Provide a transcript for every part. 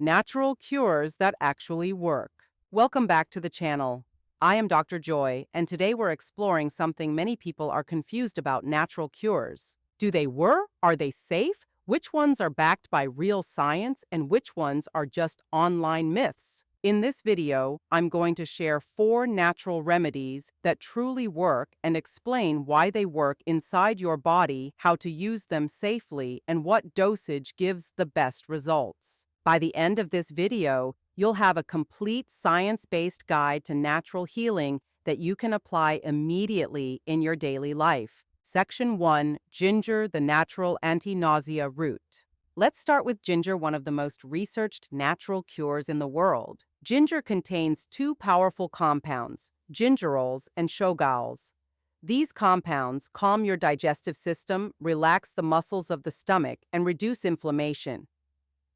natural cures that actually work. Welcome back to the channel. I am Dr. Joy, and today we're exploring something many people are confused about: natural cures. Do they work? Are they safe? Which ones are backed by real science and which ones are just online myths? In this video, I'm going to share 4 natural remedies that truly work and explain why they work inside your body, how to use them safely, and what dosage gives the best results. By the end of this video, you'll have a complete science-based guide to natural healing that you can apply immediately in your daily life. Section 1. Ginger, the natural anti-nausea root. Let's start with ginger, one of the most researched natural cures in the world. Ginger contains 2 powerful compounds, gingerols and shogaols. These compounds calm your digestive system, relax the muscles of the stomach, and reduce inflammation.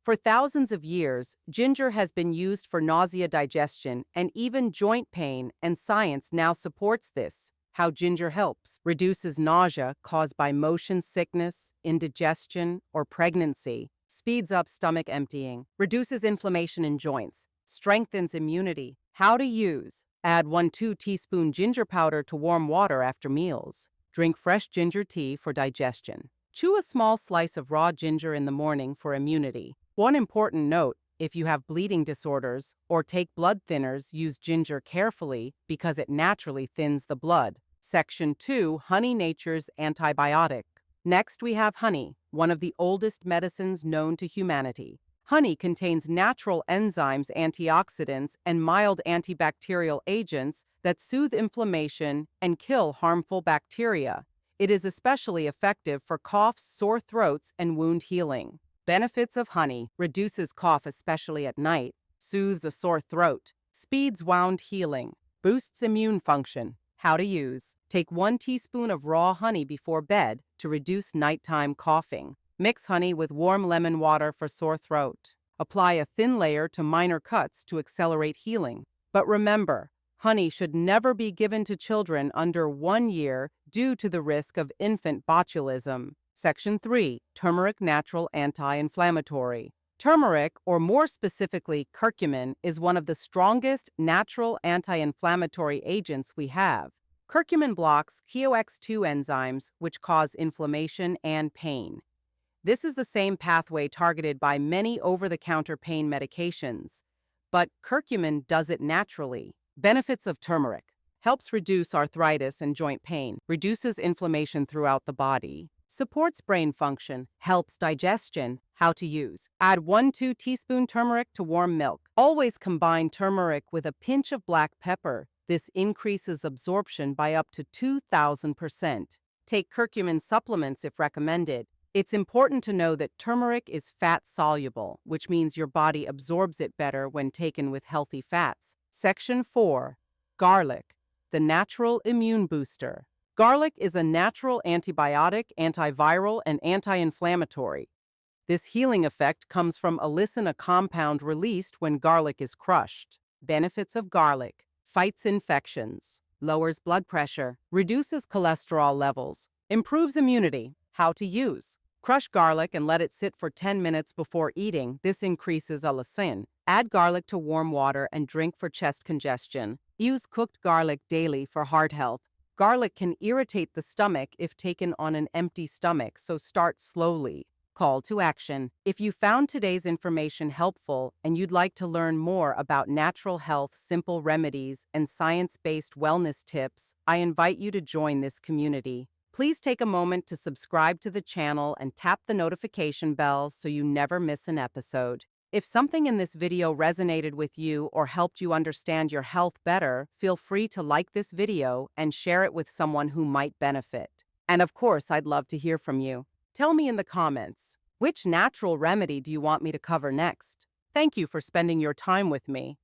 For thousands of years, ginger has been used for nausea, digestion, and even joint pain, and science now supports this. How ginger helps: reduces nausea caused by motion sickness, indigestion, or pregnancy, speeds up stomach emptying, reduces inflammation in joints, strengthens immunity. How to use: add 1-2 teaspoon ginger powder to warm water after meals. Drink fresh ginger tea for digestion. Chew a small slice of raw ginger in the morning for immunity. One important note: if you have bleeding disorders or take blood thinners, use ginger carefully because it naturally thins the blood. Section 2. Honey, nature's antibiotic. Next, we have honey, one of the oldest medicines known to humanity. Honey contains natural enzymes, antioxidants, and mild antibacterial agents that soothe inflammation and kill harmful bacteria. It is especially effective for coughs, sore throats, and wound healing. Benefits of honey: reduces cough, especially at night, soothes a sore throat, speeds wound healing, boosts immune function. How to use: take 1 teaspoon of raw honey before bed to reduce nighttime coughing. Mix honey with warm lemon water for sore throat. Apply a thin layer to minor cuts to accelerate healing. But remember, honey should never be given to children under 1 year due to the risk of infant botulism. Section 3. Turmeric, natural anti-inflammatory. Turmeric, or more specifically curcumin, is one of the strongest natural anti-inflammatory agents we have. Curcumin blocks COX-2 enzymes, which cause inflammation and pain. This is the same pathway targeted by many over-the-counter pain medications, but curcumin does it naturally. Benefits of turmeric: helps reduce arthritis and joint pain, reduces inflammation throughout the body, supports brain function, helps digestion. How to use: add 1-2 teaspoon turmeric to warm milk. Always combine turmeric with a pinch of black pepper. This increases absorption by up to 2,000%. Take curcumin supplements if recommended. It's important to know that turmeric is fat-soluble, which means your body absorbs it better when taken with healthy fats. Section 4. Garlic, the natural immune booster. Garlic is a natural antibiotic, antiviral, and anti-inflammatory. This healing effect comes from allicin, a compound released when garlic is crushed. Benefits of garlic: fights infections, lowers blood pressure, reduces cholesterol levels, improves immunity. How to use: crush garlic and let it sit for 10 minutes before eating. This increases allicin. Add garlic to warm water and drink for chest congestion. Use cooked garlic daily for heart health. Garlic can irritate the stomach if taken on an empty stomach, so start slowly. Call to action: if you found today's information helpful and you'd like to learn more about natural health, simple remedies, and science-based wellness tips, I invite you to join this community. Please take a moment to subscribe to the channel and tap the notification bell so you never miss an episode. If something in this video resonated with you or helped you understand your health better, feel free to like this video and share it with someone who might benefit. And of course, I'd love to hear from you. Tell me in the comments, which natural remedy do you want me to cover next? Thank you for spending your time with me.